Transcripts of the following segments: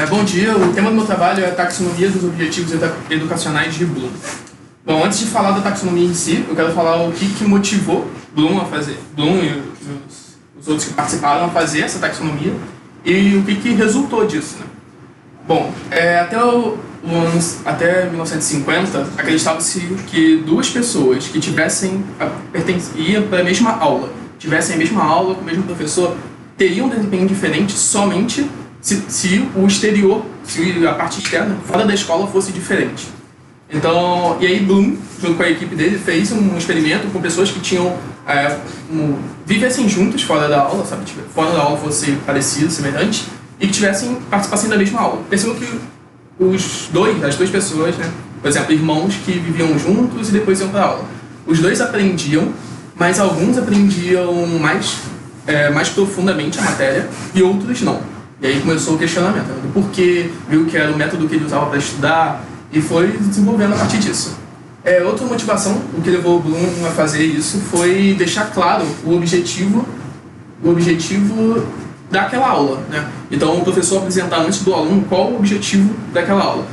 Bom dia, o tema do meu trabalho é a taxonomia dos objetivos educacionais de Bloom. Bom, antes de falar da taxonomia em si, eu quero falar o que motivou Bloom a fazer, Bloom e os outros que participaram a fazer essa taxonomia e o que resultou disso, né? Bom, até 1950, acreditava-se que duas pessoas que iam para a mesma aula, tivessem a mesma aula com o mesmo professor, teriam um desempenho diferente somente se o exterior, se a parte externa, fora da escola, fosse diferente. Então, e aí Bloom, junto com a equipe dele, fez um experimento com pessoas que vivessem juntos fora da aula, sabe? Fora da aula fosse parecido, semelhante, e que participassem da mesma aula. Percebam que as duas pessoas, né? Por exemplo, irmãos que viviam juntos e depois iam para a aula. Os dois aprendiam, mas alguns aprendiam mais profundamente a matéria e outros não. E aí começou o questionamento do porquê, viu que era o método que ele usava para estudar e foi desenvolvendo a partir disso. Outra motivação, o que levou o Bloom a fazer isso, foi deixar claro o objetivo daquela aula, né? Então o professor apresentar antes do aluno qual o objetivo daquela aula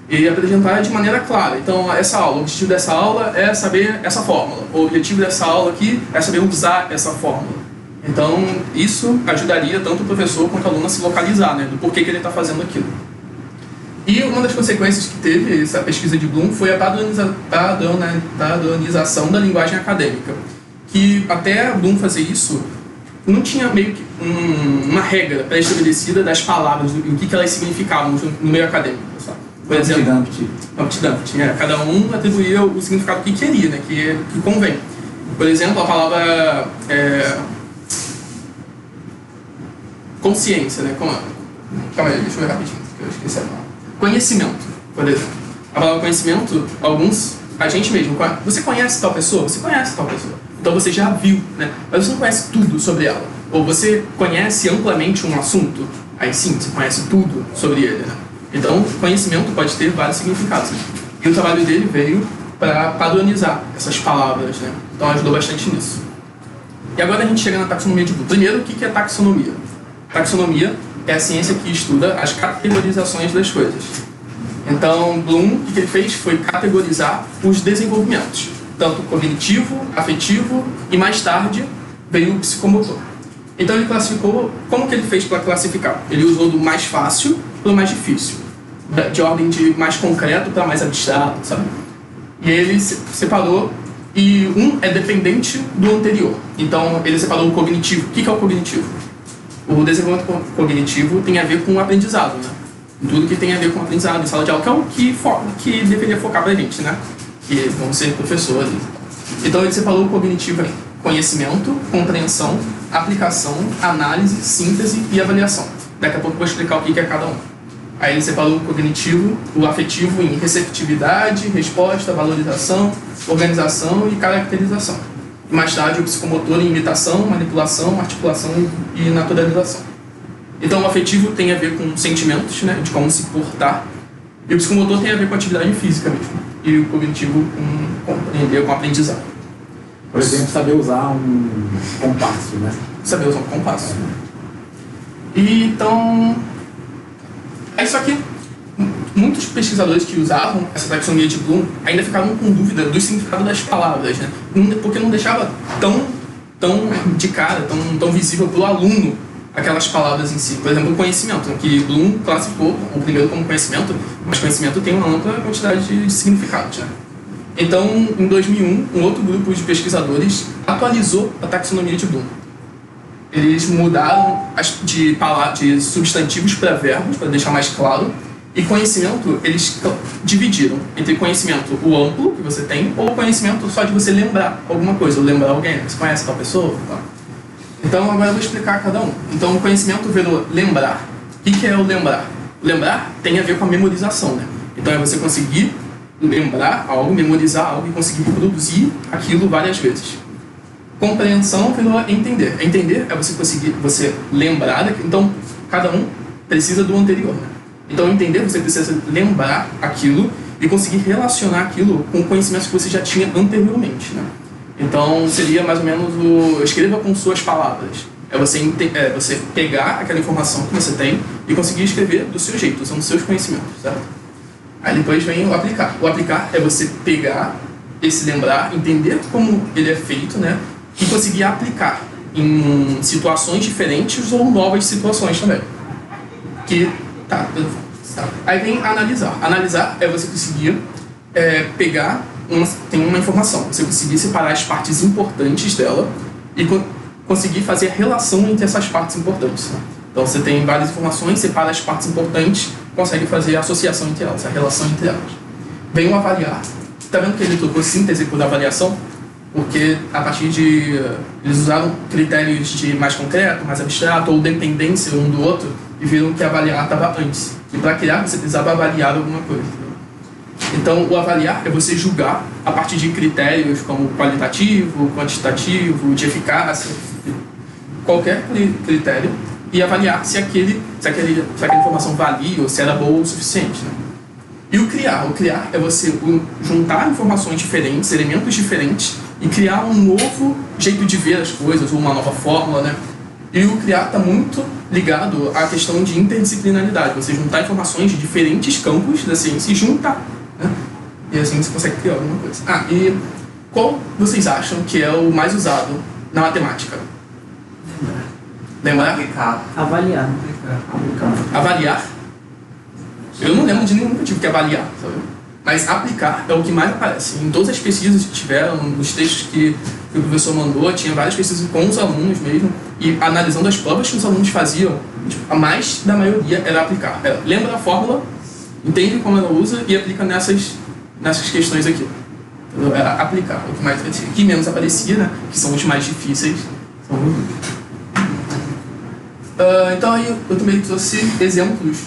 e apresentar de maneira clara. Então o objetivo dessa aula é saber essa fórmula, o objetivo dessa aula aqui é saber usar essa fórmula. Então, isso ajudaria tanto o professor quanto o aluno a se localizar, né, do porquê que ele está fazendo aquilo. E uma das consequências que teve essa pesquisa de Bloom foi a padronização da linguagem acadêmica. Que até Bloom fazer isso, não tinha meio que uma regra pré-estabelecida das palavras, o que elas significavam no meio acadêmico. Sabe? Por exemplo, cada um atribuía o significado que queria, né, que convém. Por exemplo, a palavra consciência, né? Calma aí, deixa eu ver rapidinho, que eu esqueci a palavra. Conhecimento, por exemplo. A palavra conhecimento, a gente mesmo, você conhece tal pessoa? Você conhece tal pessoa. Então você já viu, né? Mas você não conhece tudo sobre ela. Ou você conhece amplamente um assunto, aí sim, você conhece tudo sobre ele, né? Então, conhecimento pode ter vários significados. Né? E o trabalho dele veio para padronizar essas palavras, né? Então ajudou bastante nisso. E agora a gente chega na taxonomia de Bloom. Primeiro, o que é taxonomia? Taxonomia é a ciência que estuda as categorizações das coisas. Então, Bloom, o que ele fez foi categorizar os desenvolvimentos, tanto cognitivo, afetivo e mais tarde veio o psicomotor. Então ele classificou, como que ele fez para classificar? Ele usou do mais fácil para o mais difícil, de ordem de mais concreto para mais abstrato, sabe? E ele separou, e um é dependente do anterior. Então ele separou o cognitivo. O que é o cognitivo? O desenvolvimento cognitivo tem a ver com o aprendizado, né? Tudo que tem a ver com o aprendizado em sala de aula, que é o que deveria focar pra gente, né? Que vão ser professores. Então ele separou o cognitivo em conhecimento, compreensão, aplicação, análise, síntese e avaliação. Daqui a pouco eu vou explicar o que é cada um. Aí ele separou o cognitivo, o afetivo em receptividade, resposta, valorização, organização e caracterização. E mais tarde o psicomotor em imitação, manipulação, articulação e naturalização. Então o afetivo tem a ver com sentimentos, né, de como se portar, e o psicomotor tem a ver com atividade física mesmo, e o cognitivo com aprendizado. Por exemplo, saber usar um compasso, né? Saber usar um compasso. E então, é isso aqui. Muitos pesquisadores que usavam essa taxonomia de Bloom ainda ficavam com dúvida do significado das palavras, né? Porque não deixava tão de cara, tão visível para o aluno aquelas palavras em si. Por exemplo, o conhecimento, que Bloom classificou o primeiro como conhecimento, mas conhecimento tem uma ampla quantidade de significados, né? Então, em 2001, um outro grupo de pesquisadores atualizou a taxonomia de Bloom. Eles mudaram de substantivos para verbos, para deixar mais claro, e conhecimento, eles dividiram entre conhecimento o amplo que você tem, ou conhecimento só de você lembrar alguma coisa, ou lembrar alguém. Você conhece tal pessoa? Tá. Então, agora eu vou explicar cada um. Então, o conhecimento virou lembrar. O que é o lembrar? Lembrar tem a ver com a memorização, né? Então, é você conseguir lembrar algo, memorizar algo e conseguir reproduzir aquilo várias vezes. Compreensão virou entender. Entender é você lembrar daquilo. Então, cada um precisa do anterior, né? Então, entender, você precisa lembrar aquilo e conseguir relacionar aquilo com conhecimentos que você já tinha anteriormente, né? Então, seria mais ou menos escreva com suas palavras. É você pegar aquela informação que você tem e conseguir escrever do seu jeito, usando os seus conhecimentos, certo? Aí depois vem o aplicar. O aplicar é você pegar esse lembrar, entender como ele é feito, né? E conseguir aplicar em situações diferentes ou novas situações também. Aí vem analisar. Analisar é você conseguir pegar tem uma informação, você conseguir separar as partes importantes dela e conseguir fazer a relação entre essas partes importantes. Né? Então você tem várias informações, separa as partes importantes, consegue fazer a associação entre elas, a relação entre elas. Vem o avaliar. Está vendo que ele trocou síntese por avaliação? Porque a partir de... eles usaram critérios de mais concreto, mais abstrato, ou dependência um do outro, e viram que avaliar estava antes. E para criar, você precisava avaliar alguma coisa. Então, o avaliar é você julgar a partir de critérios como qualitativo, quantitativo, de eficácia, qualquer critério, e avaliar se aquela informação valia ou se era boa o suficiente. Né? E o criar é você juntar informações diferentes, elementos diferentes, e criar um novo jeito de ver as coisas, ou uma nova fórmula, né? E o criar está muito ligado à questão de interdisciplinaridade, você juntar informações de diferentes campos da ciência e juntar, né? E assim você consegue criar alguma coisa. E qual vocês acham que é o mais usado na matemática? Lembrar? Aplicar. Avaliar. Avaliar? Eu não lembro de nenhum que eu tive que avaliar, sabe? Mas aplicar é o que mais aparece. Em todas as pesquisas que tiveram, nos textos que o professor mandou, tinha várias pesquisas com os alunos mesmo, e analisando as provas que os alunos faziam, a mais da maioria era aplicar. Lembra a fórmula, entende como ela usa e aplica nessas questões aqui. Entendeu? Era aplicar, o que mais aparecia. O que menos aparecia, né, que são os mais difíceis, são os últimos. Então aí eu também trouxe exemplos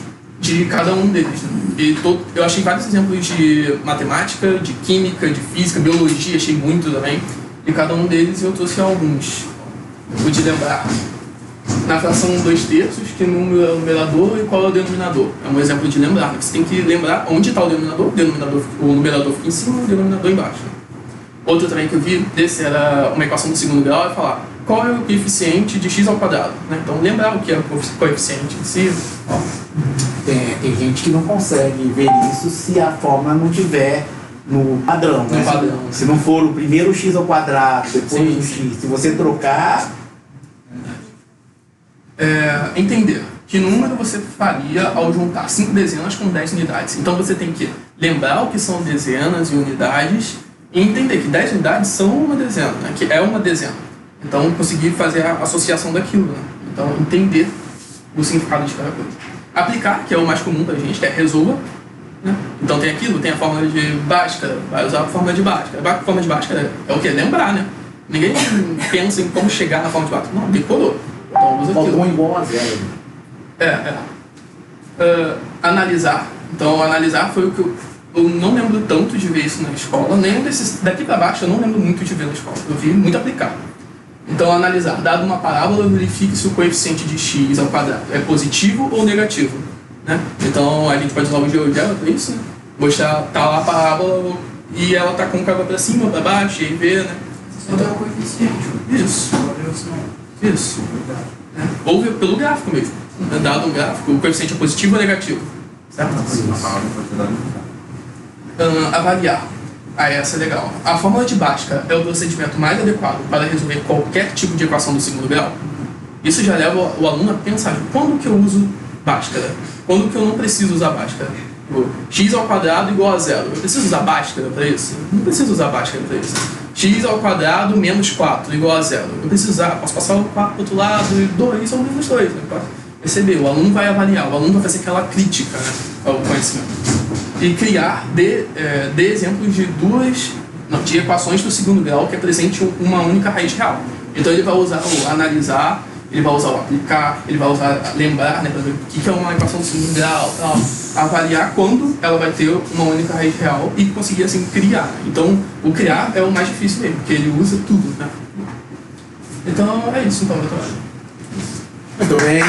de cada um deles. Né? E eu achei vários exemplos de matemática, de química, de física, biologia, achei muito também. E cada um deles eu trouxe alguns. Vou te lembrar. Na fração 2/3, que número é o numerador e qual é o denominador. É um exemplo de lembrar. Né? Você tem que lembrar onde está o denominador o numerador fica em cima e o denominador embaixo. Né? Outro também que eu vi desse era uma equação do segundo grau, é falar qual é o coeficiente de x ao quadrado. Né? Então lembrar o que é o coeficiente em si. Ó. Tem gente que não consegue ver isso se a fórmula não tiver no padrão, né? Se não for o primeiro x ao quadrado, depois o x, se você trocar... Entender que número você faria ao juntar 5 dezenas com 10 unidades. Então você tem que lembrar o que são dezenas e unidades e entender que 10 unidades são uma dezena, né? Que é uma dezena. Então conseguir fazer a associação daquilo. Né? Então entender o significado de cada coisa. Aplicar, que é o mais comum da gente, que é resolva. Né? Então tem aquilo, tem a fórmula de Bhaskara, vai usar a fórmula de Bhaskara. A fórmula de Bhaskara é o quê? Lembrar, né? Ninguém pensa em como chegar na fórmula de Bhaskara. Não, decorou. Então usa aquilo. Faltou igual a zero. Analisar. Então analisar foi o que eu não lembro tanto de ver isso na escola. Nenhum desses, daqui para baixo eu não lembro muito de ver na escola. Eu vi muito aplicar. Então analisar. Dado uma parábola, verifique se o coeficiente de x ao quadrado é positivo ou negativo. Né? Então a gente pode usar o GeoGebra para isso, né? Mostrar, tá lá a parábola e ela tá côncava para cima, para baixo, e aí ver, né? Então é o coeficiente. Isso. Ou pelo gráfico mesmo. Dado um gráfico, o coeficiente é positivo ou negativo. Certo? Avaliar. Essa é legal. A fórmula de Bhaskara é o procedimento mais adequado para resolver qualquer tipo de equação do segundo grau. Isso já leva o aluno a pensar, quando que eu uso Bhaskara? Quando que eu não preciso usar Bhaskara? X ao quadrado igual a zero. Eu preciso usar Bhaskara para isso? Não preciso usar Bhaskara para isso. X ao quadrado menos 4 igual a zero. Eu preciso usar, posso passar o 4 para o outro lado e 2 ou menos 2. Né? Perceber, o aluno vai avaliar, o aluno vai fazer aquela crítica, né, ao conhecimento. E criar de exemplos de equações do segundo grau que apresentem uma única raiz real. Então ele vai usar o analisar, ele vai usar o aplicar, ele vai usar lembrar, né, para ver o que é uma equação do segundo grau, tal, avaliar quando ela vai ter uma única raiz real e conseguir assim criar. Então o criar é o mais difícil mesmo, porque ele usa tudo, né? Então é isso, então, meu trabalho. Muito bem.